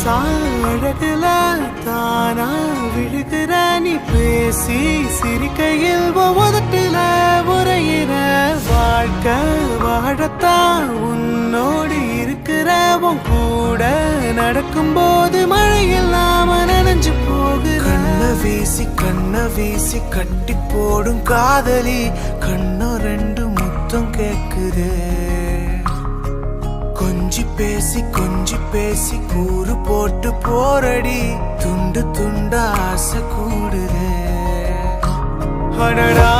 அழகுல தானா விழுகிற நீ பேசி சிரிக்கையில் ஒவ்வொருட்டுல உரையிற வாழ்க்கை வாழத்தான் உன்னோடு இருக்கிற உன் கூட நடக்கும்போது மழையில்லாம நனைஞ்சு போகிற கண்ண வீசி கட்டி போடும் காதலி கண்ணோ ரெண்டு முத்தம் கேக்குது கொஞ்சி பேசி கூறு போட்டு போரடி துண்டு துண்டா ஆசை கூடுது அடடா